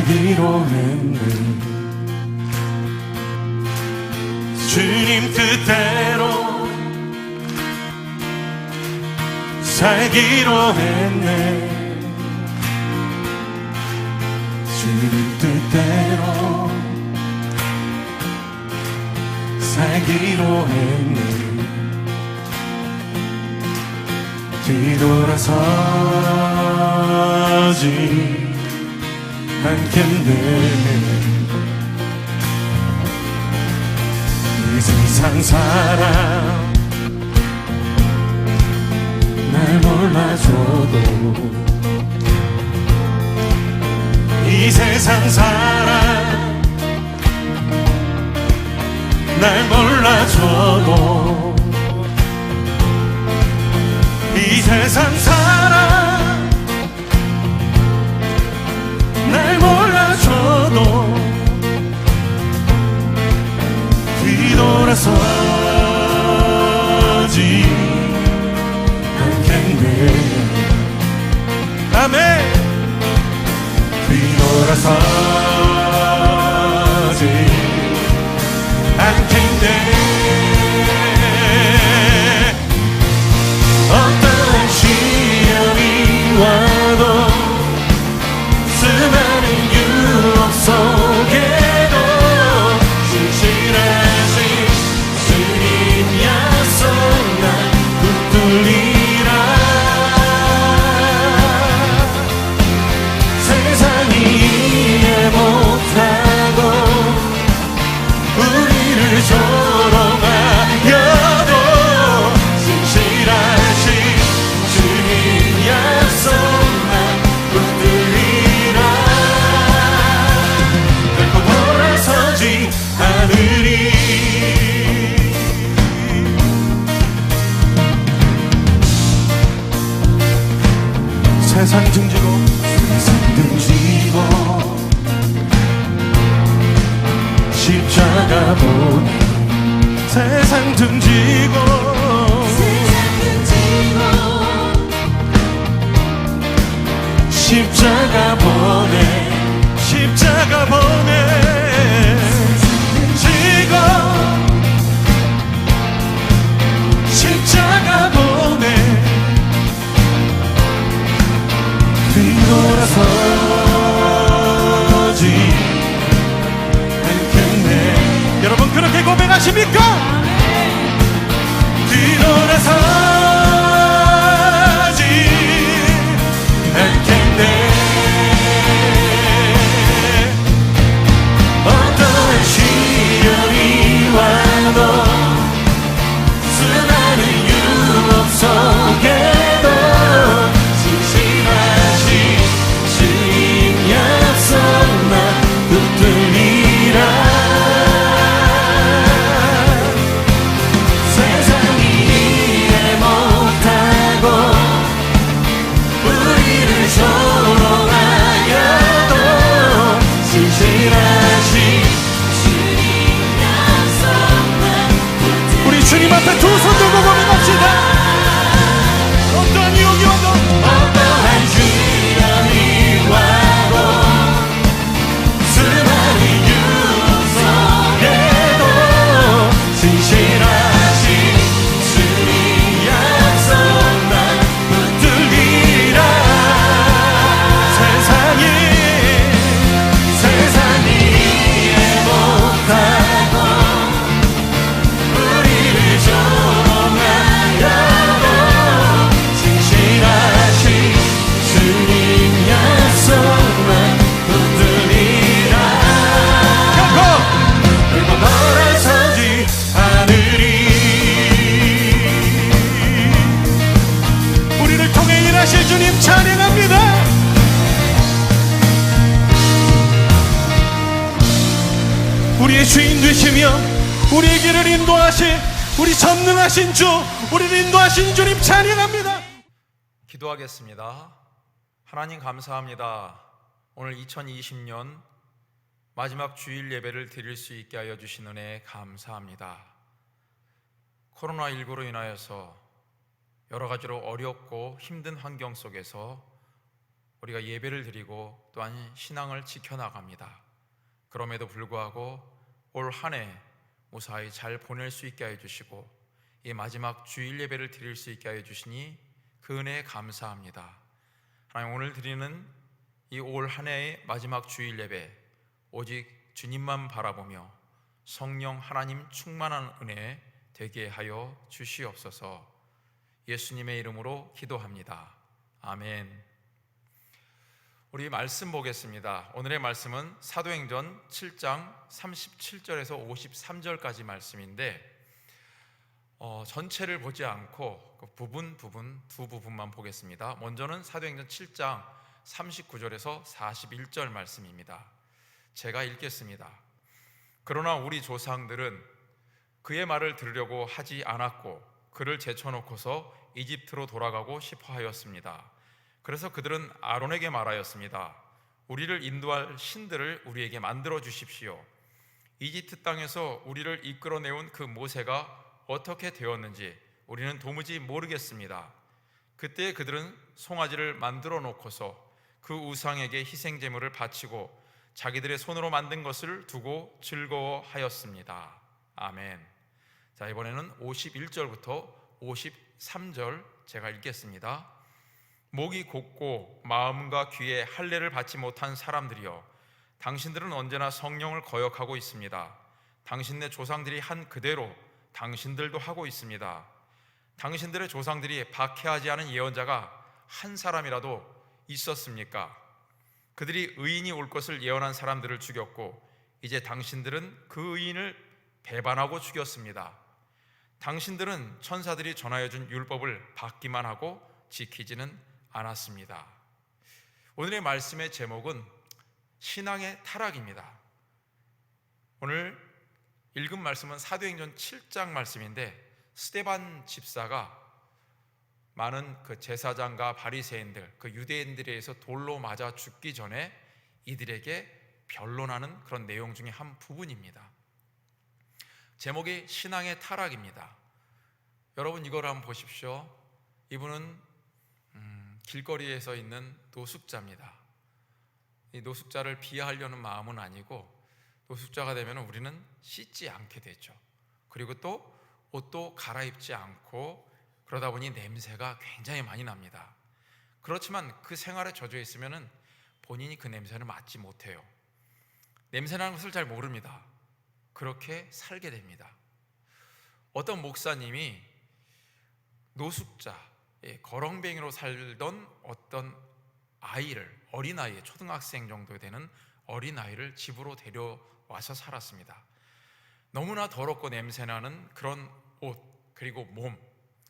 살기로 했네. 주님 뜻대로 살기로 했네. 주님 뜻대로 살기로 했네. 뒤돌아서지 않겠네. 이 세상 사람 날 몰라줘도, 이 세상 사람 날 몰라줘도, 이 세상 사람 날 몰라줘도 뒤돌아서지 않겠네. 아멘. 뒤돌아서지 않겠네. 어떠한 시련이 와도, 수많은 유혹 속에도 신실하신 주님 약속 난 붙들리라. 세상이 이해 못하고 우리를 조롱하여도 신실하신 주님 약속 난 붙들리라. 결코 돌아서지 않으리. 세상 등지고 십자가 보내. 세상 등지고 십자가 보내. 십자가 보내. 등지고 십자가 보내. 뒤돌아서지 않겠네. 여러분 그렇게 고백하십니까? 뒤돌아서지 않겠네. 어떠한 시련이 와도, 수많은 유혹 속에도 신실하신 주님 약속 난 붙들리라. 세상이 이해 못하고 우리를 조롱하여도 신실하신 주님 약속 난 붙들리라. 우리 주님 앞에 두 손 들고 고백합시다. 어떤 유혹이 와도, 어떠한 시련이 와도, 수많은 유혹 속에도 신실하신 주님 약속 난 붙들리라. 세상이 이해 못하고 우리를 조롱하여도 신실하신 주님 약속 난 붙들리라. 결코 돌아서지 않으리. 우리를 통해 일하실 주님 찬양합니다. 우리의 주인 되시며 우리의 길을 인도하실 우리 전능하신 주, 우리를 인도하신 주님 찬양합니다. 기도하겠습니다. 하나님 감사합니다. 오늘 2020년 마지막 주일 예배를 드릴 수 있게 하여 주신 은혜에 감사합니다. 코로나19로 인하여서 여러 가지로 어렵고 힘든 환경 속에서 우리가 예배를 드리고 또한 신앙을 지켜나갑니다. 그럼에도 불구하고 올 한 해 무사히 잘 보낼 수 있게 하여 주시고 이 마지막 주일 예배를 드릴 수 있게 하여 주시니 그 은혜에 감사합니다. 하나님, 오늘 드리는 이 올 한 해의 마지막 주일 예배 오직 주님만 바라보며 성령 하나님 충만한 은혜 되게 하여 주시옵소서. 예수님의 이름으로 기도합니다. 아멘. 우리 말씀 보겠습니다. 오늘의 말씀은 사도행전 7장 37절에서 53절까지 말씀인데 전체를 보지 않고 두 부분만 보겠습니다. 먼저는 사도행전 7장 39절에서 41절 말씀입니다. 제가 읽겠습니다. 그러나 우리 조상들은 그의 말을 들으려고 하지 않았고 그를 제쳐놓고서 이집트로 돌아가고 싶어 하였습니다. 그래서 그들은 아론에게 말하였습니다. 우리를 인도할 신들을 우리에게 만들어 주십시오. 이집트 땅에서 우리를 이끌어내온 그 모세가 어떻게 되었는지 우리는 도무지 모르겠습니다. 그때 그들은 송아지를 만들어 놓고서 그 우상에게 희생 제물을 바치고 자기들의 손으로 만든 것을 두고 즐거워하였습니다. 아멘. 자, 이번에는 51절부터 53절 제가 읽겠습니다. 목이 곧고 마음과 귀에 할례를 받지 못한 사람들이여, 당신들은 언제나 성령을 거역하고 있습니다. 당신네 조상들이 한 그대로 당신들도 하고 있습니다. 당신들의 조상들이 박해하지 않은 예언자가 한 사람이라도 있었습니까? 그들이 의인이 올 것을 예언한 사람들을 죽였고 이제 당신들은 그 의인을 배반하고 죽였습니다. 당신들은 천사들이 전하여준 율법을 받기만 하고 지키지는 않았습니다. 오늘의 말씀의 제목은 신앙의 타락입니다. 오늘 읽은 말씀은 사도행전 7장 말씀인데 스데반 집사가 많은 그 제사장과 바리새인들, 그 유대인들에 의해서 돌로 맞아 죽기 전에 이들에게 변론하는 그런 내용 중에 한 부분입니다. 제목이 신앙의 타락입니다. 여러분, 이걸 한번 보십시오. 이분은 길거리에 서 있는 노숙자입니다. 이 노숙자를 비하하려는 마음은 아니고 노숙자가 되면 우리는 씻지 않게 되죠. 그리고 또 옷도 갈아입지 않고 그러다 보니 냄새가 굉장히 많이 납니다. 그렇지만 그 생활에 젖어 있으면 본인이 그 냄새를 맡지 못해요. 냄새나는 것을 잘 모릅니다. 그렇게 살게 됩니다. 어떤 목사님이 노숙자, 거렁뱅이로 살던 어떤 아이를, 어린아이, 초등학생 정도 되는 어린아이를 집으로 데려와서 살았습니다. 너무나 더럽고 냄새나는 그런 옷, 그리고 몸.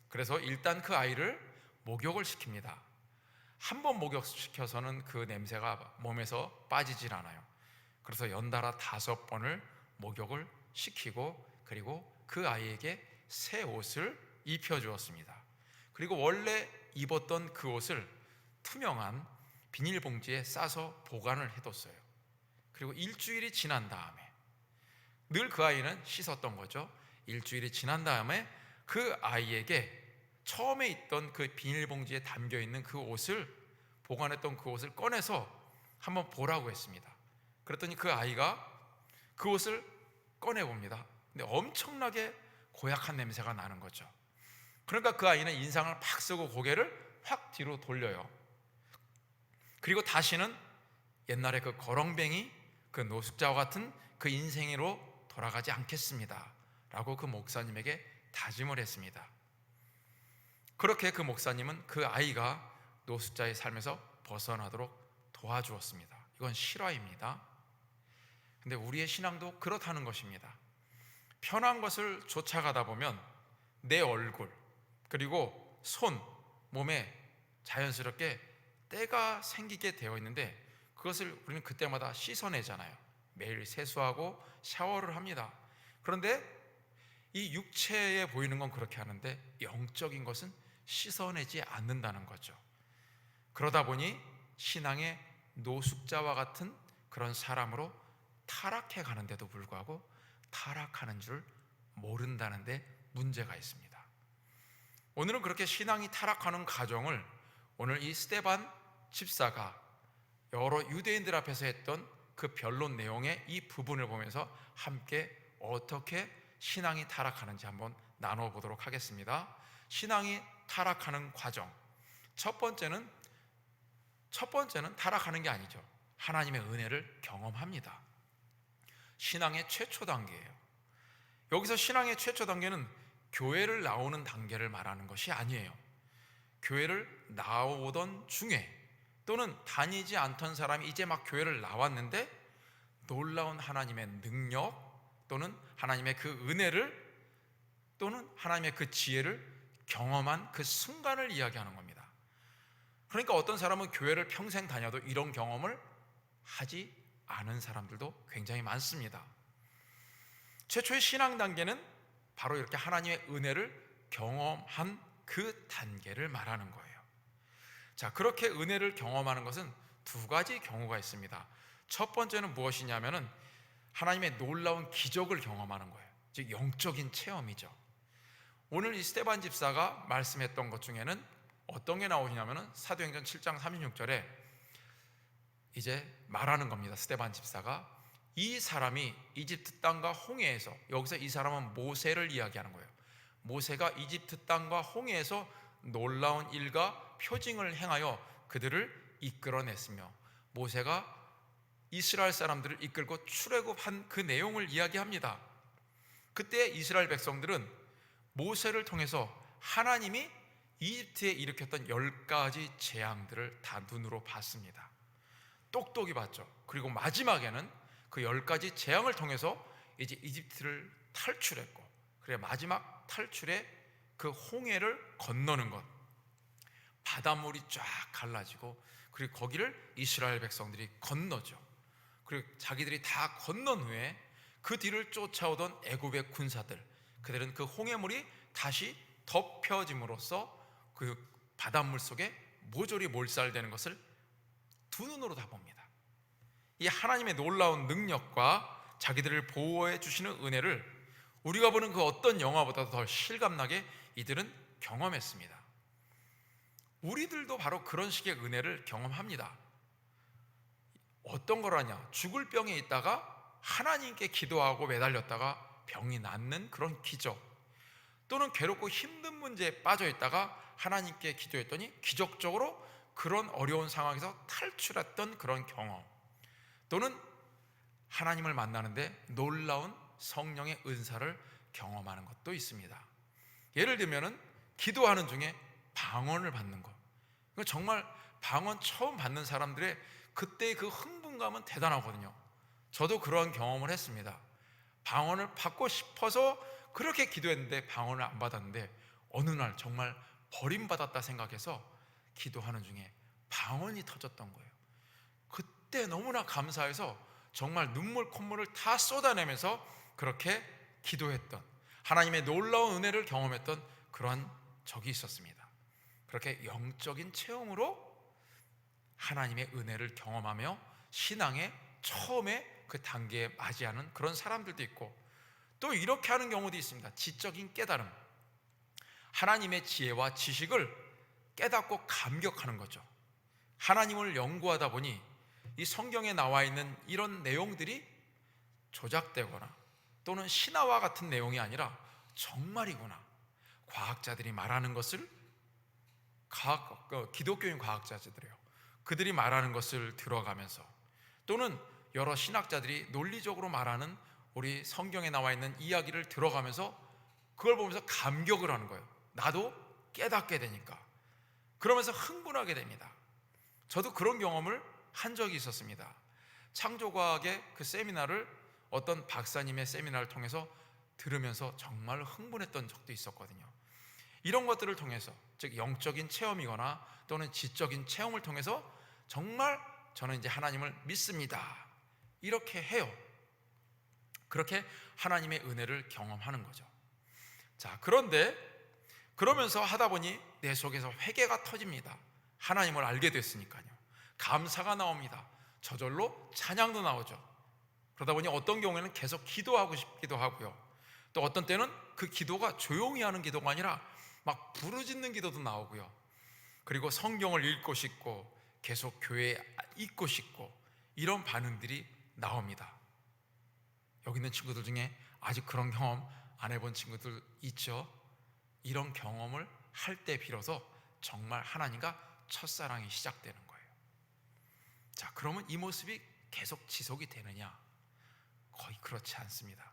그래서 일단 그 아이를 목욕을 시킵니다. 한 번 목욕시켜서는 그 냄새가 몸에서 빠지질 않아요. 그래서 연달아 5번을 목욕을 시키고 그리고 그 아이에게 새 옷을 입혀주었습니다. 그리고 원래 입었던 그 옷을 투명한 비닐봉지에 싸서 보관을 해뒀어요. 그리고 일주일이 지난 다음에, 늘 그 아이는 씻었던 거죠. 일주일이 지난 다음에 그 아이에게 처음에 있던 그 비닐봉지에 담겨있는 그 옷을, 보관했던 그 옷을 꺼내서 한번 보라고 했습니다. 그랬더니 그 아이가 그 옷을 꺼내봅니다. 근데 엄청나게 고약한 냄새가 나는 거죠. 그러니까 그 아이는 인상을 팍 쓰고 고개를 확 뒤로 돌려요. 그리고 다시는 옛날에 그 거렁뱅이, 그 노숙자와 같은 그 인생으로 돌아가지 않겠습니다 라고 그 목사님에게 다짐을 했습니다. 그렇게 그 목사님은 그 아이가 노숙자의 삶에서 벗어나도록 도와주었습니다. 이건 실화입니다. 근데 우리의 신앙도 그렇다는 것입니다. 편한 것을 쫓아가다 보면 내 얼굴, 그리고 손, 몸에 자연스럽게 때가 생기게 되어 있는데 그것을 우리는 그때마다 씻어내잖아요. 매일 세수하고 샤워를 합니다. 그런데 이 육체에 보이는 건 그렇게 하는데 영적인 것은 씻어내지 않는다는 거죠. 그러다 보니 신앙의 노숙자와 같은 그런 사람으로 타락해 가는데도 불구하고 타락하는 줄 모른다는 데 문제가 있습니다. 오늘은 그렇게 신앙이 타락하는 과정을 오늘 이 스데반 집사가 여러 유대인들 앞에서 했던 그 변론 내용의 이 부분을 보면서 함께 어떻게 신앙이 타락하는지 한번 나눠보도록 하겠습니다. 신앙이 타락하는 과정, 첫 번째는 타락하는 게 아니죠. 하나님의 은혜를 경험합니다. 신앙의 최초 단계예요. 여기서 신앙의 최초 단계는 교회를 나오는 단계를 말하는 것이 아니에요. 교회를 나오던 중에 또는 다니지 않던 사람이 이제 막 교회를 나왔는데 놀라운 하나님의 능력 또는 하나님의 그 은혜를 또는 하나님의 그 지혜를 경험한 그 순간을 이야기하는 겁니다. 그러니까 어떤 사람은 교회를 평생 다녀도 이런 경험을 하지 않은 사람들도 굉장히 많습니다. 최초의 신앙 단계는 바로 이렇게 하나님의 은혜를 경험한 그 단계를 말하는 거예요. 자, 그렇게 은혜를 경험하는 것은 두 가지 경우가 있습니다. 첫 번째는 무엇이냐면은 하나님의 놀라운 기적을 경험하는 거예요. 즉 영적인 체험이죠. 오늘 이 스데반 집사가 말씀했던 것 중에는 어떤 게 나오냐면은 사도행전 7장 36절에 이제 말하는 겁니다. 스데반 집사가 이 사람이 이집트 땅과 홍해에서, 여기서 이 사람은 모세를 이야기하는 거예요. 모세가 이집트 땅과 홍해에서 놀라운 일과 표징을 행하여 그들을 이끌어냈으며 모세가 이스라엘 사람들을 이끌고 출애굽한 그 내용을 이야기합니다. 그때 이스라엘 백성들은 모세를 통해서 하나님이 이집트에 일으켰던 10가지 재앙들을 다 눈으로 봤습니다. 똑똑히 봤죠. 그리고 마지막에는 그 10가지 재앙을 통해서 이제 이집트를 탈출했고, 그래 마지막 탈출에 그 홍해를 건너는 것, 바닷물이 쫙 갈라지고 그리고 거기를 이스라엘 백성들이 건너죠. 그리고 자기들이 다 건넌 후에 그 뒤를 쫓아오던 애굽의 군사들, 그들은 그 홍해물이 다시 덮여짐으로써 그 바닷물 속에 모조리 몰살되는 것을 두 눈으로 다 봅니다. 이 하나님의 놀라운 능력과 자기들을 보호해 주시는 은혜를 우리가 보는 그 어떤 영화보다도 더 실감나게 이들은 경험했습니다. 우리들도 바로 그런 식의 은혜를 경험합니다. 어떤 거라냐? 죽을 병에 있다가 하나님께 기도하고 매달렸다가 병이 낫는 그런 기적, 또는 괴롭고 힘든 문제에 빠져 있다가 하나님께 기도했더니 기적적으로 그런 어려운 상황에서 탈출했던 그런 경험, 또는 하나님을 만나는데 놀라운 성령의 은사를 경험하는 것도 있습니다. 예를 들면은 기도하는 중에 방언을 받는 것, 정말 방언 처음 받는 사람들의 그때의 그 흥분감은 대단하거든요. 저도 그러한 경험을 했습니다. 방언을 받고 싶어서 그렇게 기도했는데 방언을 안 받았는데 어느 날 정말 버림받았다 생각해서 기도하는 중에 방언이 터졌던 거예요. 그때 너무나 감사해서 정말 눈물 콧물을 다 쏟아내면서 그렇게 기도했던, 하나님의 놀라운 은혜를 경험했던 그런 적이 있었습니다. 그렇게 영적인 체험으로 하나님의 은혜를 경험하며 신앙의 처음에 그 단계에 맞이하는 그런 사람들도 있고, 또 이렇게 하는 경우도 있습니다. 지적인 깨달음, 하나님의 지혜와 지식을 깨닫고 감격하는 거죠. 하나님을 연구하다 보니 이 성경에 나와 있는 이런 내용들이 조작되거나 또는 신화와 같은 내용이 아니라 정말이구나, 과학자들이 말하는 것을 기독교인 과학자들이에요. 그들이 말하는 것을 들어가면서, 또는 여러 신학자들이 논리적으로 말하는 우리 성경에 나와 있는 이야기를 들어가면서 그걸 보면서 감격을 하는 거예요. 나도 깨닫게 되니까. 그러면서 흥분하게 됩니다. 저도 그런 경험을 한 적이 있었습니다. 창조과학의 그 세미나를 어떤 박사님의 세미나를 통해서 들으면서 정말 흥분했던 적도 있었거든요. 이런 것들을 통해서, 즉 영적인 체험이거나 또는 지적인 체험을 통해서 정말 저는 이제 하나님을 믿습니다, 이렇게 해요. 그렇게 하나님의 은혜를 경험하는 거죠. 자, 그런데 그러면서 하다 보니 내 속에서 회개가 터집니다. 하나님을 알게 됐으니까요. 감사가 나옵니다. 저절로 찬양도 나오죠. 그러다 보니 어떤 경우에는 계속 기도하고 싶기도 하고요. 또 어떤 때는 그 기도가 조용히 하는 기도가 아니라 막 부르짖는 기도도 나오고요. 그리고 성경을 읽고 싶고 계속 교회에 있고 싶고 이런 반응들이 나옵니다. 여기 있는 친구들 중에 아직 그런 경험 안 해본 친구들 있죠? 이런 경험을 할 때 비로소 정말 하나님과 첫사랑이 시작되는 거예요. 자, 그러면 이 모습이 계속 지속이 되느냐? 거의 그렇지 않습니다.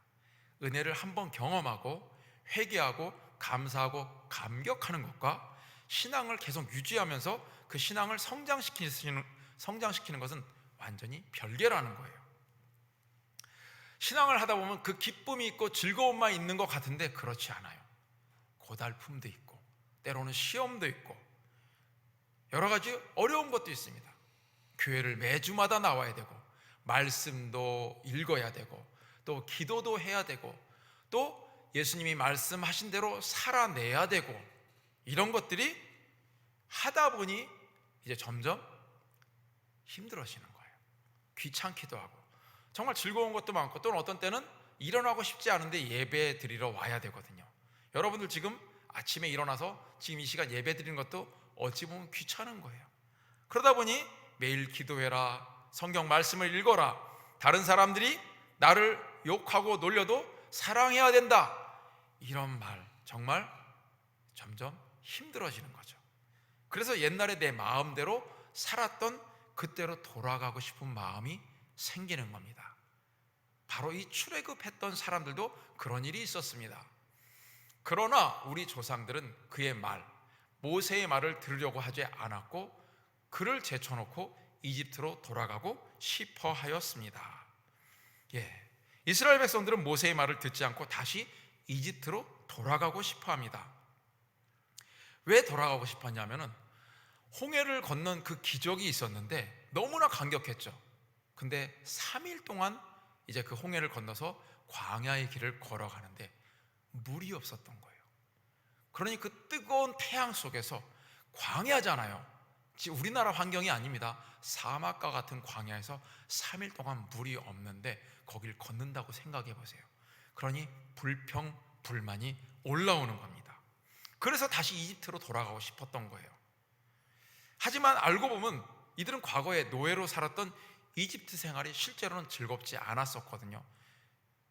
은혜를 한번 경험하고 회개하고 감사하고 감격하는 것과 신앙을 계속 유지하면서 그 신앙을 성장시키는 것은 완전히 별개라는 거예요. 신앙을 하다 보면 그 기쁨이 있고 즐거움만 있는 것 같은데 그렇지 않아요. 고달픔도 있고 때로는 시험도 있고 여러 가지 어려운 것도 있습니다. 교회를 매주마다 나와야 되고 말씀도 읽어야 되고 또 기도도 해야 되고 또 예수님이 말씀하신 대로 살아내야 되고 이런 것들이 하다 보니 이제 점점 힘들어지는 거예요. 귀찮기도 하고 정말 즐거운 것도 많고 또는 어떤 때는 일어나고 싶지 않은데 예배 드리러 와야 되거든요. 여러분들 지금 아침에 일어나서 지금 이 시간 예배 드리는 것도 어찌 보면 귀찮은 거예요. 그러다 보니 매일 기도해라, 성경 말씀을 읽어라, 다른 사람들이 나를 욕하고 놀려도 사랑해야 된다, 이런 말 정말 점점 힘들어지는 거죠. 그래서 옛날에 내 마음대로 살았던 그때로 돌아가고 싶은 마음이 생기는 겁니다. 바로 이 출애굽했던 사람들도 그런 일이 있었습니다. 그러나 우리 조상들은 그의 말, 모세의 말을 들으려고 하지 않았고 그를 제쳐놓고 이집트로 돌아가고 싶어 하였습니다. 이스라엘 백성들은 모세의 말을 듣지 않고 다시 이집트로 돌아가고 싶어 합니다. 왜 돌아가고 싶었냐면은 홍해를 건넌 그 기적이 있었는데 너무나 감격했죠. 근데 3일 동안 이제 그 홍해를 건너서 광야의 길을 걸어가는데 물이 없었던 거예요. 그러니 그 뜨거운 태양 속에서 광야잖아요. 우리나라 환경이 아닙니다. 사막과 같은 광야에서 3일 동안 물이 없는데 거길 걷는다고 생각해 보세요. 그러니 불평, 불만이 올라오는 겁니다. 그래서 다시 이집트로 돌아가고 싶었던 거예요. 하지만 알고 보면 이들은 과거에 노예로 살았던 이집트 생활이 실제로는 즐겁지 않았었거든요.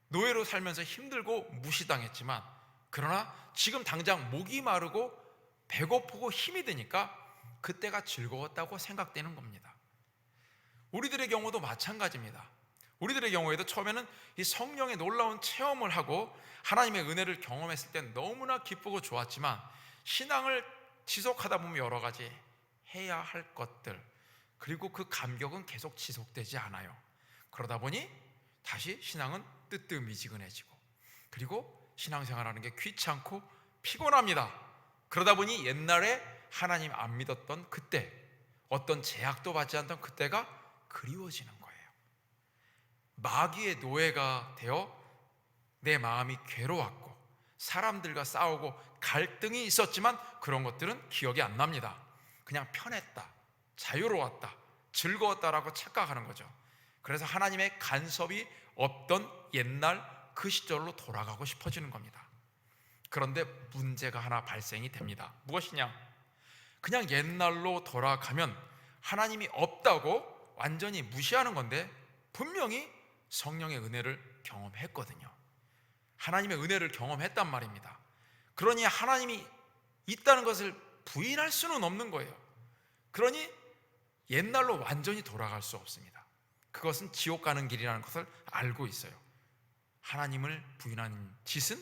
노예로 살면서 힘들고 무시당했지만 그러나 지금 당장 목이 마르고 배고프고 힘이 드니까 그때가 즐거웠다고 생각되는 겁니다. 우리들의 경우도 마찬가지입니다. 우리들의 경우에도 처음에는 이 성령의 놀라운 체험을 하고 하나님의 은혜를 경험했을 땐 너무나 기쁘고 좋았지만 신앙을 지속하다 보면 여러 가지 해야 할 것들 그리고 그 감격은 계속 지속되지 않아요. 그러다 보니 다시 신앙은 뜨뜻미지근해지고 그리고 신앙생활하는 게 귀찮고 피곤합니다. 그러다 보니 옛날에 하나님 안 믿었던 그때 어떤 제약도 받지 않던 그때가 그리워지는 거예요. 마귀의 노예가 되어 내 마음이 괴로웠고 사람들과 싸우고 갈등이 있었지만 그런 것들은 기억이 안 납니다. 그냥 편했다, 자유로웠다, 즐거웠다라고 착각하는 거죠. 그래서 하나님의 간섭이 없던 옛날 그 시절로 돌아가고 싶어지는 겁니다. 그런데 문제가 하나 발생이 됩니다. 무엇이냐? 그냥 옛날로 돌아가면 하나님이 없다고 완전히 무시하는 건데 분명히 성령의 은혜를 경험했거든요. 하나님의 은혜를 경험했단 말입니다. 그러니 하나님이 있다는 것을 부인할 수는 없는 거예요. 그러니 옛날로 완전히 돌아갈 수 없습니다. 그것은 지옥 가는 길이라는 것을 알고 있어요. 하나님을 부인하는 짓은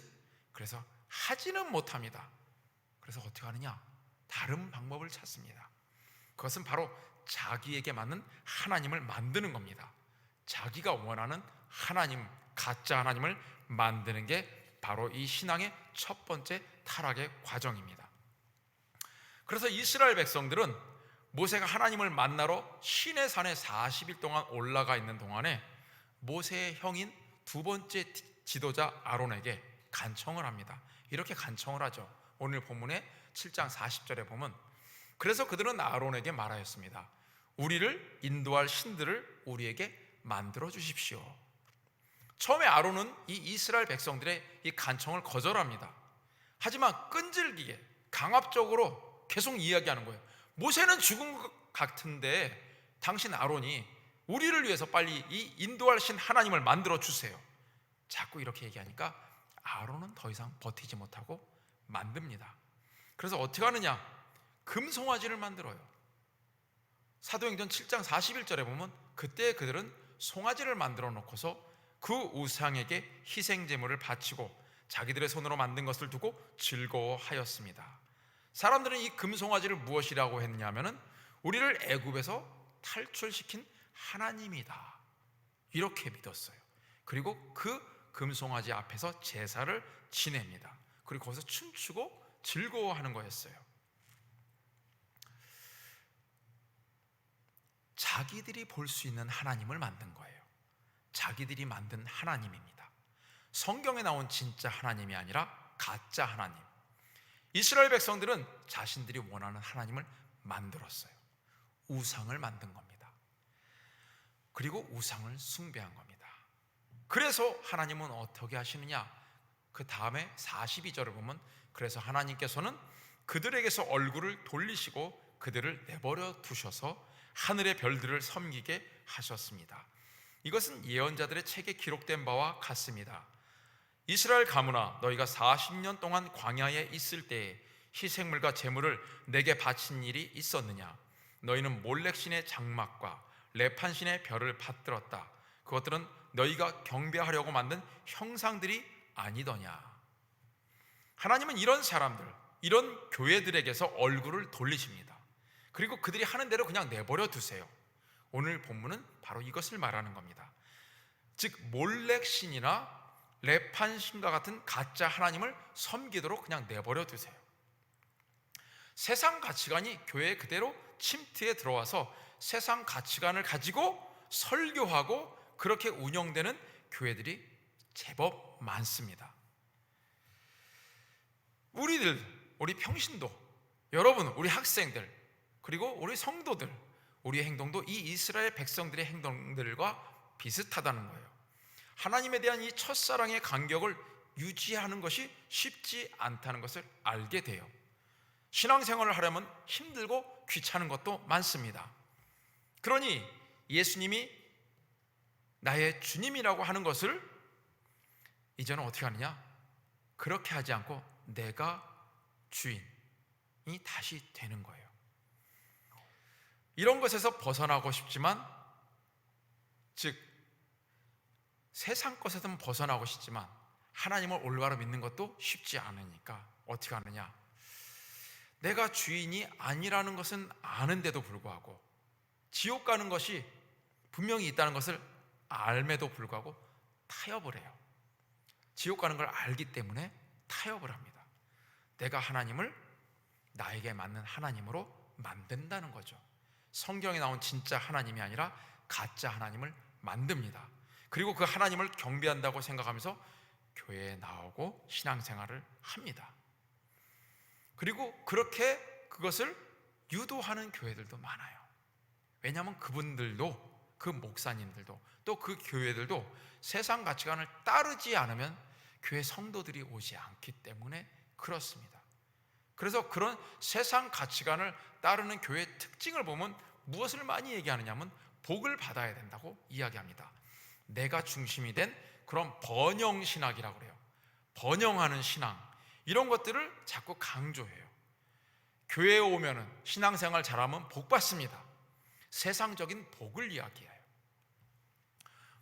그래서 하지는 못합니다. 그래서 어떻게 하느냐? 다른 방법을 찾습니다. 그것은 바로 자기에게 맞는 하나님을 만드는 겁니다. 자기가 원하는 하나님, 가짜 하나님을 만드는 게 바로 이 신앙의 첫 번째 타락의 과정입니다. 그래서 이스라엘 백성들은 모세가 하나님을 만나러 시내 산에 40일 동안 올라가 있는 동안에 모세의 형인 두 번째 지도자 아론에게 간청을 합니다. 이렇게 간청을 하죠. 오늘 본문의 7장 40절에 보면 그래서 그들은 아론에게 말하였습니다. 우리를 인도할 신들을 우리에게 만들어 주십시오. 처음에 아론은 이 이스라엘 백성들의 이 간청을 거절합니다. 하지만 끈질기게 강압적으로 계속 이야기하는 거예요. 모세는 죽은 같은데 당신 아론이 우리를 위해서 빨리 이 인도하신 하나님을 만들어 주세요. 자꾸 이렇게 얘기하니까 아론은 더 이상 버티지 못하고 만듭니다. 그래서 어떻게 하느냐? 금송아지를 만들어요. 사도행전 7장 41절에 보면 그때 그들은 송아지를 만들어 놓고서 그 우상에게 희생 제물을 바치고 자기들의 손으로 만든 것을 두고 즐거워하였습니다. 사람들은 이 금송아지를 무엇이라고 했냐면은 우리를 애굽에서 탈출시킨 하나님이다, 이렇게 믿었어요. 그리고 그 금송아지 앞에서 제사를 지냅니다. 그리고 거기서 춤추고 즐거워하는 거였어요. 자기들이 볼 수 있는 하나님을 만든 거예요. 자기들이 만든 하나님입니다. 성경에 나온 진짜 하나님이 아니라 가짜 하나님. 이스라엘 백성들은 자신들이 원하는 하나님을 만들었어요. 우상을 만든 겁니다. 그리고 우상을 숭배한 겁니다. 그래서 하나님은 어떻게 하시느냐? 그 다음에 42절을 보면 그래서 하나님께서는 그들에게서 얼굴을 돌리시고 그들을 내버려 두셔서 하늘의 별들을 섬기게 하셨습니다. 이것은 예언자들의 책에 기록된 바와 같습니다. 이스라엘 가문아, 너희가 40년 동안 광야에 있을 때에 희생물과 제물을 내게 바친 일이 있었느냐? 너희는 몰렉신의 장막과 레판신의 별을 받들었다. 그것들은 너희가 경배하려고 만든 형상들이 아니더냐? 하나님은 이런 사람들, 이런 교회들에게서 얼굴을 돌리십니다. 그리고 그들이 하는 대로 그냥 내버려 두세요. 오늘 본문은 바로 이것을 말하는 겁니다. 즉 몰렉신이나 레판신과 같은 가짜 하나님을 섬기도록 그냥 내버려 두세요. 세상 가치관이 교회에 그대로 침투해 들어와서 세상 가치관을 가지고 설교하고 그렇게 운영되는 교회들이 제법 많습니다. 우리 평신도, 여러분, 우리 학생들, 그리고 우리 성도들, 우리의 행동도 이 이스라엘 백성들의 행동들과 비슷하다는 거예요. 하나님에 대한 이 첫사랑의 간격을 유지하는 것이 쉽지 않다는 것을 알게 돼요. 신앙생활을 하려면 힘들고 귀찮은 것도 많습니다. 그러니 예수님이 나의 주님이라고 하는 것을 이제는 어떻게 하느냐? 그렇게 하지 않고 내가 주인이 다시 되는 거예요. 이런 것에서 벗어나고 싶지만, 즉 세상 것에서는 벗어나고 싶지만 하나님을 올바로 믿는 것도 쉽지 않으니까 어떻게 하느냐? 내가 주인이 아니라는 것은 아는데도 불구하고, 지옥 가는 것이 분명히 있다는 것을 알매도 불구하고 타협을 해요. 지옥 가는 걸 알기 때문에 타협을 합니다. 내가 하나님을 나에게 맞는 하나님으로 만든다는 거죠. 성경에 나온 진짜 하나님이 아니라 가짜 하나님을 만듭니다. 그리고 그 하나님을 경배한다고 생각하면서 교회에 나오고 신앙생활을 합니다. 그리고 그렇게 그것을 유도하는 교회들도 많아요. 왜냐하면 그분들도, 그 목사님들도, 또 그 교회들도 세상 가치관을 따르지 않으면 교회 성도들이 오지 않기 때문에 그렇습니다. 그래서 그런 세상 가치관을 따르는 교회의 특징을 보면 무엇을 많이 얘기하느냐면 복을 받아야 된다고 이야기합니다. 내가 중심이 된 그런 번영신학이라고 그래요. 번영하는 신앙, 이런 것들을 자꾸 강조해요. 교회에 오면은 신앙생활 잘하면 복 받습니다. 세상적인 복을 이야기해요.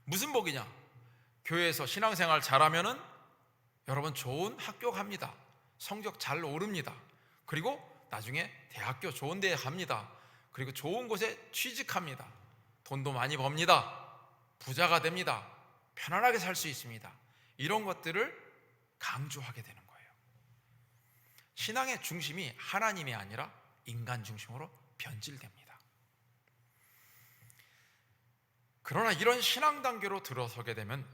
무슨 복이냐? 교회에서 신앙생활 잘하면은 여러분 좋은 학교 갑니다. 성적 잘 오릅니다. 그리고 나중에 대학교 좋은 데 갑니다. 그리고 좋은 곳에 취직합니다. 돈도 많이 법니다. 부자가 됩니다. 편안하게 살 수 있습니다. 이런 것들을 강조하게 되는 거예요. 신앙의 중심이 하나님이 아니라 인간 중심으로 변질됩니다. 그러나 이런 신앙 단계로 들어서게 되면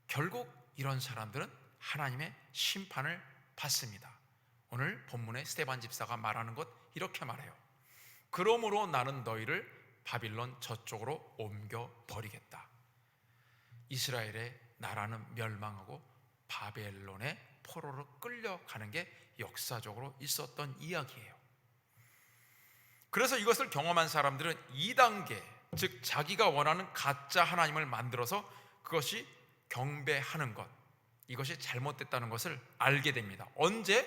결국 이런 사람들은 하나님의 심판을 받습니다. 오늘 본문의 스데반 집사가 말하는 것 이렇게 말해요. 그러므로 나는 너희를 바빌론 저쪽으로 옮겨 버리겠다. 이스라엘의 나라는 멸망하고 바벨론의 포로로 끌려가는 게 역사적으로 있었던 이야기예요. 그래서 이것을 경험한 사람들은 2단계, 즉 자기가 원하는 가짜 하나님을 만들어서 그것이 경배하는 것, 이것이 잘못됐다는 것을 알게 됩니다. 언제?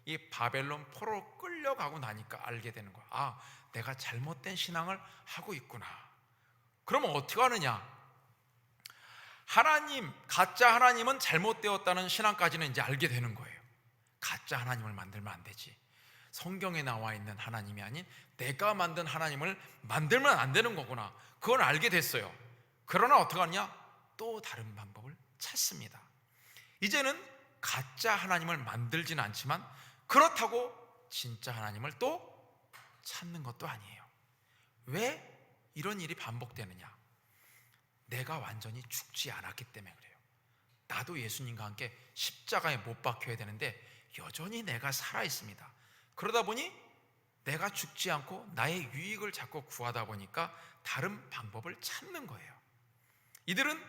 이 바벨론 포로로 끌려가고 나니까 알게 되는 거야. 아, 내가 잘못된 신앙을 하고 있구나. 그러면 어떻게 하느냐? 하나님, 가짜 하나님은 잘못되었다는 신앙까지는 이제 알게 되는 거예요. 가짜 하나님을 만들면 안 되지. 성경에 나와 있는 하나님이 아닌 내가 만든 하나님을 만들면 안 되는 거구나. 그걸 알게 됐어요. 그러나 어떻게 하냐? 또 다른 방법을 찾습니다. 이제는 가짜 하나님을 만들지는 않지만 그렇다고 진짜 하나님을 또 찾는 것도 아니에요. 왜 이런 일이 반복되느냐? 내가 완전히 죽지 않았기 때문에 그래요. 나도 예수님과 함께 십자가에 못 박혀야 되는데 여전히 내가 살아 있습니다. 그러다 보니 내가 죽지 않고 나의 유익을 자꾸 구하다 보니까 다른 방법을 찾는 거예요. 이들은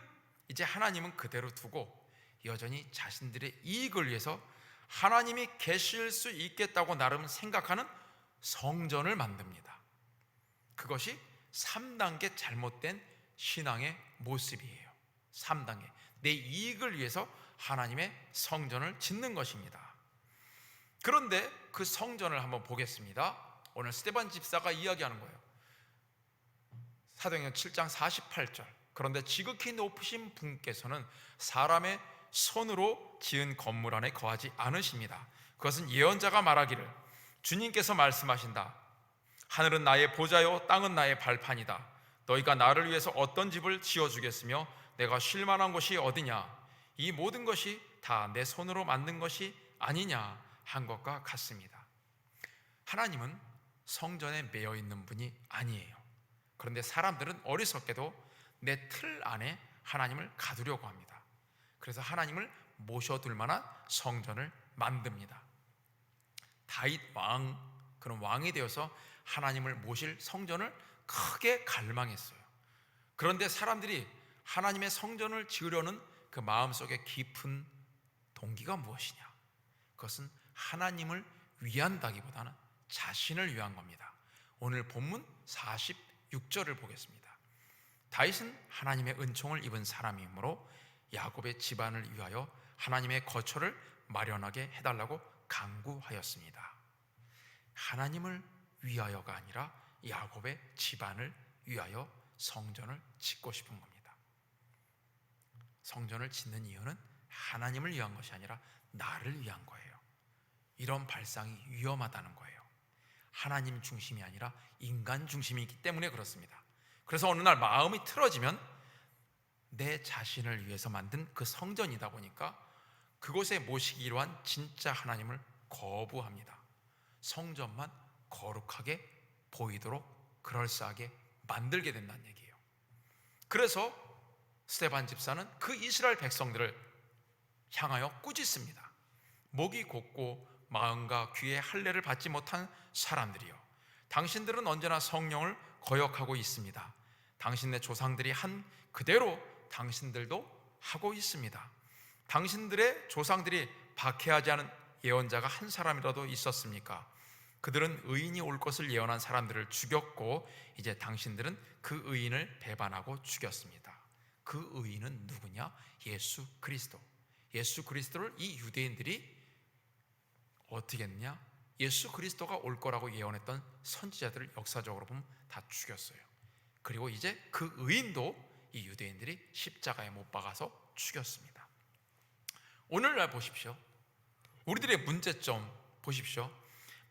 이제 하나님은 그대로 두고 여전히 자신들의 이익을 위해서 하나님이 계실 수 있겠다고 나름 생각하는 성전을 만듭니다. 그것이 3단계 잘못된 신앙의 모습이에요. 3단계, 내 이익을 위해서 하나님의 성전을 짓는 것입니다. 그런데 그 성전을 한번 보겠습니다. 오늘 스데반 집사가 이야기하는 거예요. 사도행전 7장 48절. 그런데 지극히 높으신 분께서는 사람의 손으로 지은 건물 안에 거하지 않으십니다. 그것은 예언자가 말하기를 주님께서 말씀하신다. 하늘은 나의 보좌요 땅은 나의 발판이다. 너희가 나를 위해서 어떤 집을 지어주겠으며 내가 쉴 만한 곳이 어디냐? 이 모든 것이 다 내 손으로 만든 것이 아니냐 한 것과 같습니다. 하나님은 성전에 매여 있는 분이 아니에요. 그런데 사람들은 어리석게도 내 틀 안에 하나님을 가두려고 합니다. 그래서 하나님을 모셔둘 만한 성전을 만듭니다. 다윗 왕, 그런 왕이 되어서 하나님을 모실 성전을 크게 갈망했어요. 그런데 사람들이 하나님의 성전을 지으려는 그 마음속에 깊은 동기가 무엇이냐? 그것은 하나님을 위한다기보다는 자신을 위한 겁니다. 오늘 본문 46절을 보겠습니다. 다윗은 하나님의 은총을 입은 사람이므로 야곱의 집안을 위하여 하나님의 거처를 마련하게 해달라고 간구하였습니다. 하나님을 위하여가 아니라 야곱의 집안을 위하여 성전을 짓고 싶은 겁니다. 성전을 짓는 이유는 하나님을 위한 것이 아니라 나를 위한 거예요. 이런 발상이 위험하다는 거예요. 하나님 중심이 아니라 인간 중심이기 때문에 그렇습니다. 그래서 어느 날 마음이 틀어지면 내 자신을 위해서 만든 그 성전이다 보니까 그곳에 모시기로 한 진짜 하나님을 거부합니다. 성전만 거룩하게 보이도록 그럴싸하게 만들게 된다는 얘기예요. 그래서 스데반 집사는 그 이스라엘 백성들을 향하여 꾸짖습니다. 목이 곧고 마음과 귀의 할례를 받지 못한 사람들이요, 당신들은 언제나 성령을 거역하고 있습니다. 당신네 조상들이 한 그대로 당신들도 하고 있습니다. 당신들의 조상들이 박해하지 않은 예언자가 한 사람이라도 있었습니까? 그들은 의인이 올 것을 예언한 사람들을 죽였고 이제 당신들은 그 의인을 배반하고 죽였습니다. 그 의인은 누구냐? 예수 그리스도. 예수 그리스도를 이 유대인들이 어떻게 했느냐? 예수 그리스도가 올 거라고 예언했던 선지자들을 역사적으로 보면 다 죽였어요. 그리고 이제 그 의인도 이 유대인들이 십자가에 못 박아서 죽였습니다. 오늘날 보십시오. 우리들의 문제점 보십시오.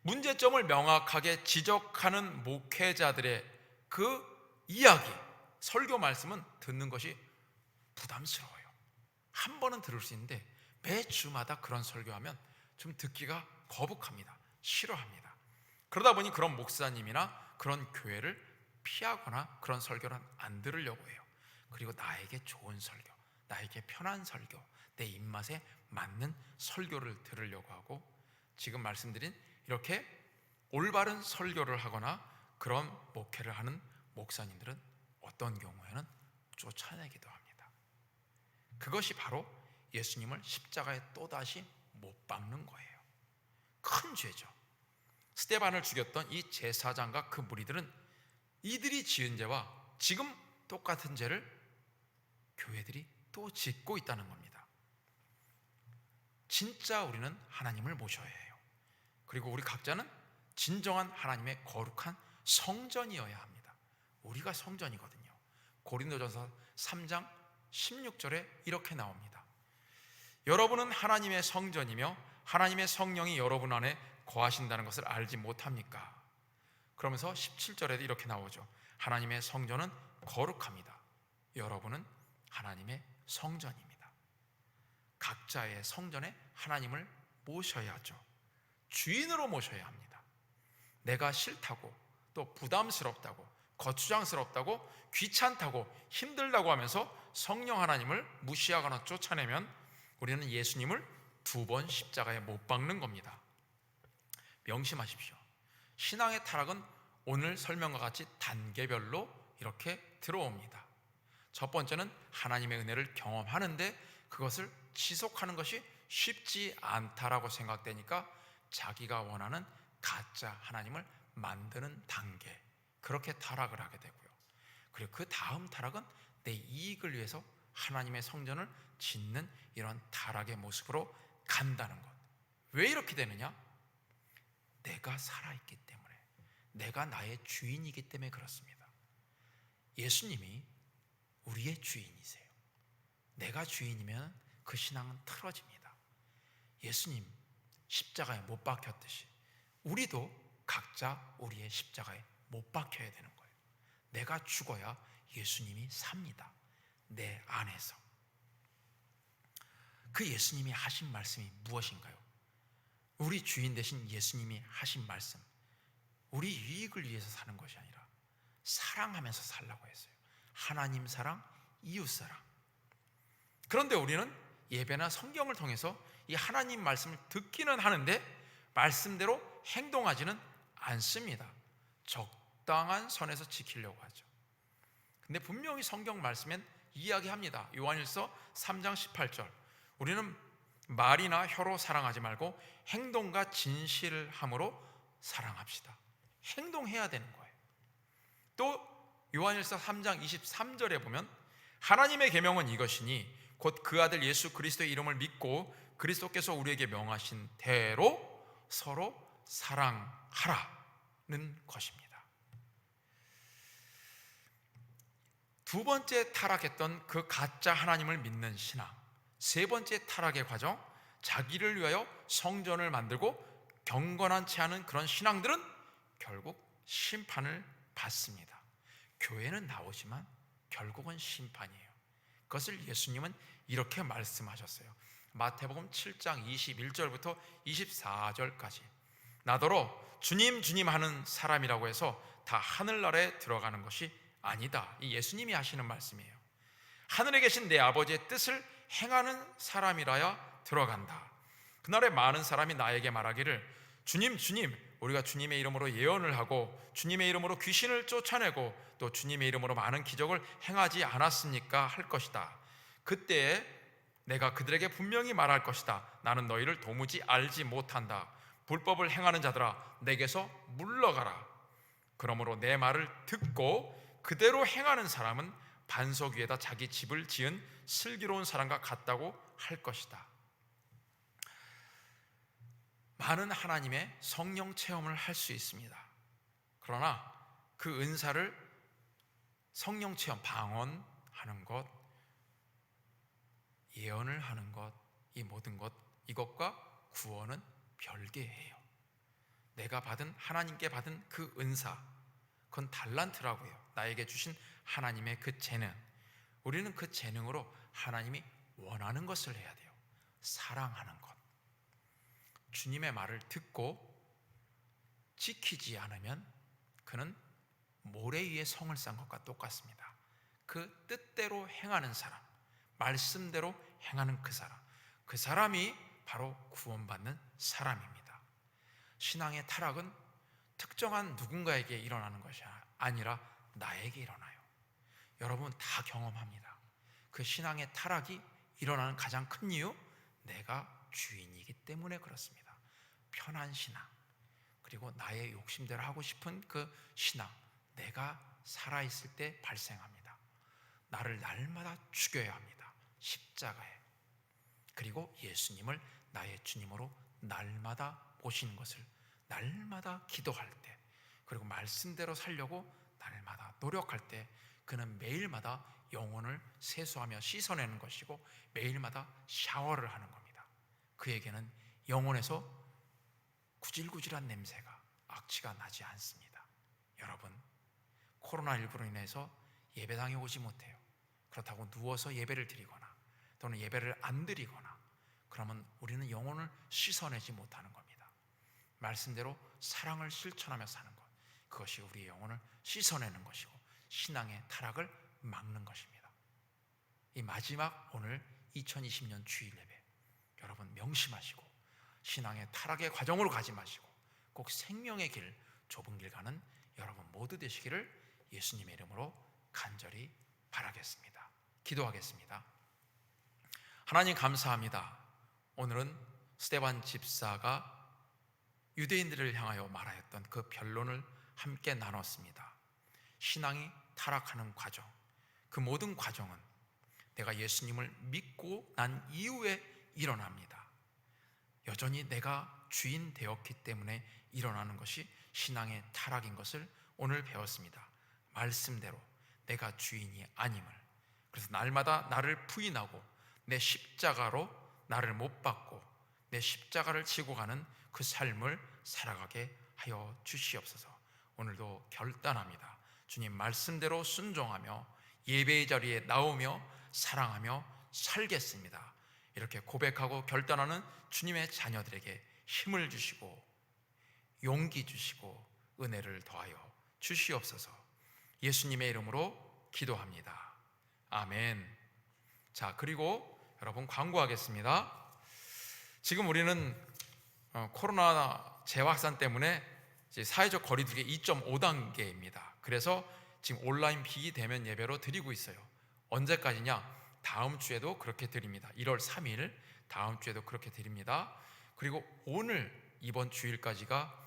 문제점을 명확하게 지적하는 목회자들의 그 이야기, 설교 말씀은 듣는 것이 부담스러워요. 한 번은 들을 수 있는데 매 주마다 그런 설교하면 좀 듣기가 거북합니다. 싫어합니다. 그러다 보니 그런 목사님이나 그런 교회를 피하거나 그런 설교는 안 들으려고 해요. 그리고 나에게 좋은 설교, 나에게 편한 설교, 내 입맛에 맞는 설교를 들으려고 하고, 지금 말씀드린 이렇게 올바른 설교를 하거나 그런 목회를 하는 목사님들은 어떤 경우에는 쫓아내기도 합니다. 그것이 바로 예수님을 십자가에 또다시 못 박는 거예요. 큰 죄죠. 스데반을 죽였던 이 제사장과 그 무리들은 이들이 지은 죄와 지금 똑같은 죄를 교회들이 또 짓고 있다는 겁니다. 진짜 우리는 하나님을 모셔야 해요. 그리고 우리 각자는 진정한 하나님의 거룩한 성전이어야 합니다. 우리가 성전이거든요. 고린도전서 3장 16절에 이렇게 나옵니다. 여러분은 하나님의 성전이며 하나님의 성령이 여러분 안에 거하신다는 것을 알지 못합니까? 그러면서 17절에도 이렇게 나오죠. 하나님의 성전은 거룩합니다. 여러분은 하나님의 성전입니다. 각자의 성전에 하나님을 모셔야죠. 주인으로 모셔야 합니다. 내가 싫다고, 또 부담스럽다고, 거추장스럽다고, 귀찮다고, 힘들다고 하면서 성령 하나님을 무시하거나 쫓아내면 우리는 예수님을 2번 십자가에 못 박는 겁니다. 명심하십시오. 신앙의 타락은 오늘 설명과 같이 단계별로 이렇게 들어옵니다. 첫 번째는 하나님의 은혜를 경험하는데 그것을 지속하는 것이 쉽지 않다라고 생각되니까 자기가 원하는 가짜 하나님을 만드는 단계, 그렇게 타락을 하게 되고요. 그리고 그 다음 타락은 내 이익을 위해서 하나님의 성전을 짓는 이런 타락의 모습으로 간다는 것. 왜 이렇게 되느냐? 내가 살아있기 때문에, 내가 나의 주인이기 때문에 그렇습니다. 예수님이 우리의 주인이세요. 내가 주인이면 그 신앙은 틀어집니다. 예수님 십자가에 못 박혔듯이 우리도 각자 우리의 십자가에 못 박혀야 되는 거예요. 내가 죽어야 예수님이 삽니다. 내 안에서. 그 예수님이 하신 말씀이 무엇인가요? 우리 주인 되신 예수님이 하신 말씀, 우리 유익을 위해서 사는 것이 아니라 사랑하면서 살라고 했어요. 하나님 사랑, 이웃 사랑. 그런데 우리는 예배나 성경을 통해서 이 하나님 말씀을 듣기는 하는데 말씀대로 행동하지는 않습니다. 적당한 선에서 지키려고 하죠. 근데 분명히 성경 말씀엔 이야기합니다. 요한일서 3장 18절. 우리는 말이나 혀로 사랑하지 말고 행동과 진실함으로 사랑합시다. 행동해야 되는 거예요. 또 요한일서 3장 23절에 보면 하나님의 계명은 이것이니 곧 그 아들 예수 그리스도의 이름을 믿고 그리스도께서 우리에게 명하신 대로 서로 사랑하라는 것입니다. 두 번째 타락했던 그 가짜 하나님을 믿는 신앙, 세 번째 타락의 과정, 자기를 위하여 성전을 만들고 경건하지 않은 그런 신앙들은 결국 심판을 받습니다. 교회는 나오지만 결국은 심판이에요. 그것을 예수님은 이렇게 말씀하셨어요. 마태복음 7장 21절부터 24절까지. 나더러 주님 주님 하는 사람이라고 해서 다 하늘나라에 들어가는 것이 아니다. 이 예수님이 하시는 말씀이에요. 하늘에 계신 내 아버지의 뜻을 행하는 사람이라야 들어간다. 그날에 많은 사람이 나에게 말하기를 주님 주님 우리가 주님의 이름으로 예언을 하고 주님의 이름으로 귀신을 쫓아내고 또 주님의 이름으로 많은 기적을 행하지 않았습니까? 할 것이다. 그때에 내가 그들에게 분명히 말할 것이다. 나는 너희를 도무지 알지 못한다. 불법을 행하는 자들아 내게서 물러가라. 그러므로 내 말을 듣고 그대로 행하는 사람은 반석 위에다 자기 집을 지은 슬기로운 사람과 같다고 할 것이다. 많은 하나님의 성령 체험을 할 수 있습니다. 그러나 그 은사를 성령 체험, 방언하는 것, 예언을 하는 것, 이 모든 것, 이것과 구원은 별개예요. 내가 받은, 하나님께 받은 그 은사, 그건 달란트라고요. 나에게 주신 하나님의 그 재능. 우리는 그 재능으로 하나님이 원하는 것을 해야 돼요. 사랑하는 것. 주님의 말을 듣고 지키지 않으면 그는 모래 위에 성을 쌓은 것과 똑같습니다. 그 뜻대로 행하는 사람, 말씀대로 행하는 그 사람이 바로 구원받는 사람입니다. 신앙의 타락은 특정한 누군가에게 일어나는 것이 아니라 나에게 일어나요. 여러분 다 경험합니다. 그 신앙의 타락이 일어나는 가장 큰 이유, 내가 주인이기 때문에 그렇습니다. 편한 신앙, 그리고 나의 욕심대로 하고 싶은 그 신앙, 내가 살아있을 때 발생합니다. 나를 날마다 죽여야 합니다. 십자가에. 그리고 예수님을 나의 주님으로 날마다 모시는 것을 날마다 기도할 때, 그리고 말씀대로 살려고 날마다 노력할 때, 그는 매일마다 영혼을 세수하며 씻어내는 것이고 매일마다 샤워를 하는 겁니다. 그에게는 영혼에서 구질구질한 냄새가, 악취가 나지 않습니다. 여러분, 코로나19로 인해서 예배당에 오지 못해요. 그렇다고 누워서 예배를 드리거나 또는 예배를 안 드리거나 그러면 우리는 영혼을 씻어내지 못하는 겁니다. 말씀대로 사랑을 실천하며 사는 것, 그것이 우리의 영혼을 씻어내는 것이고 신앙의 타락을 막는 것입니다. 이 마지막 오늘 2020년 주일 예배, 여러분 명심하시고 신앙의 타락의 과정으로 가지 마시고 꼭 생명의 길, 좁은 길 가는 여러분 모두 되시기를 예수님의 이름으로 간절히 바라겠습니다. 기도하겠습니다. 하나님 감사합니다. 오늘은 스데반 집사가 유대인들을 향하여 말하였던 그 변론을 함께 나눴습니다. 신앙이 타락하는 과정, 그 모든 과정은 내가 예수님을 믿고 난 이후에 일어납니다. 여전히 내가 주인 되었기 때문에 일어나는 것이 신앙의 타락인 것을 오늘 배웠습니다. 말씀대로 내가 주인이 아님을, 그래서 날마다 나를 부인하고 내 십자가로 나를 못 박고 내 십자가를 지고 가는 그 삶을 살아가게 하여 주시옵소서. 오늘도 결단합니다. 주님 말씀대로 순종하며 예배의 자리에 나오며 사랑하며 살겠습니다. 이렇게 고백하고 결단하는 주님의 자녀들에게 힘을 주시고 용기 주시고 은혜를 더하여 주시옵소서. 예수님의 이름으로 기도합니다. 아멘. 자, 그리고 여러분 광고하겠습니다. 지금 우리는 코로나 재확산 때문에 이제 사회적 거리두기 2.5단계입니다. 그래서 지금 온라인 비대면 예배로 드리고 있어요. 언제까지냐? 다음 주에도 그렇게 드립니다. 1월 3일 다음 주에도 그렇게 드립니다. 그리고 오늘 이번 주일까지가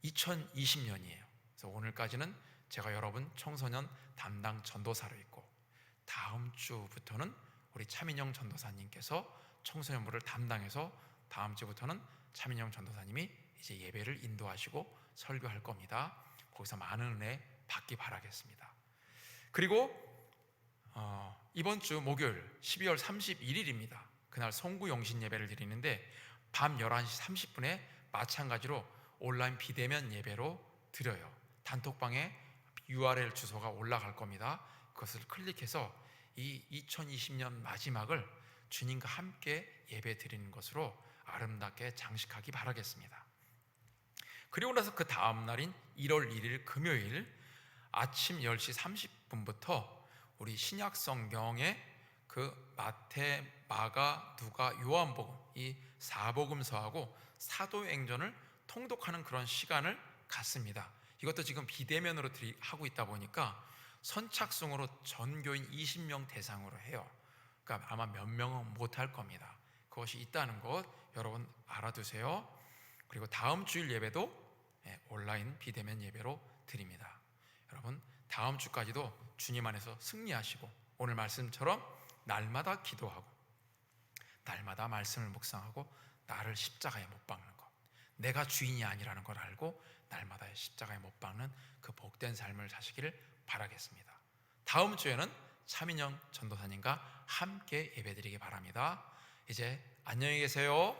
2020년이에요. 그래서 오늘까지는 제가 여러분 청소년 담당 전도사로 있고 다음 주부터는 우리 차민영 전도사님께서 청소년부를 담당해서 다음 주부터는 차민영 전도사님이 이제 예배를 인도하시고 설교할 겁니다. 거기서 많은 은혜 받기 바라겠습니다. 그리고 이번 주 목요일 12월 31일입니다. 그날 송구영신 예배를 드리는데 밤 11시 30분에 마찬가지로 온라인 비대면 예배로 드려요. 단톡방에 URL 주소가 올라갈 겁니다. 그것을 클릭해서 이 2020년 마지막을 주님과 함께 예배 드리는 것으로 아름답게 장식하기 바라겠습니다. 그리고 나서 그 다음 날인 1월 1일 금요일 아침 10시 30분부터 우리 신약 성경의 그 마태, 마가, 누가, 요한복음 이 사복음서하고 사도행전을 통독하는 그런 시간을 갖습니다. 이것도 지금 비대면으로 하고 있다 보니까 선착순으로 전교인 20명 대상으로 해요. 그러니까 아마 몇 명은 못할 겁니다. 그것이 있다는 것 여러분 알아두세요. 그리고 다음 주일 예배도 온라인 비대면 예배로 드립니다. 여러분 다음 주까지도 주님 안에서 승리하시고 오늘 말씀처럼 날마다 기도하고 날마다 말씀을 묵상하고 나를 십자가에 못 박는 것, 내가 주인이 아니라는 걸 알고 날마다 십자가에 못 박는 그 복된 삶을 사시기를 바라겠습니다. 다음 주에는 차민영 전도사님과 함께 예배드리기 바랍니다. 이제 안녕히 계세요.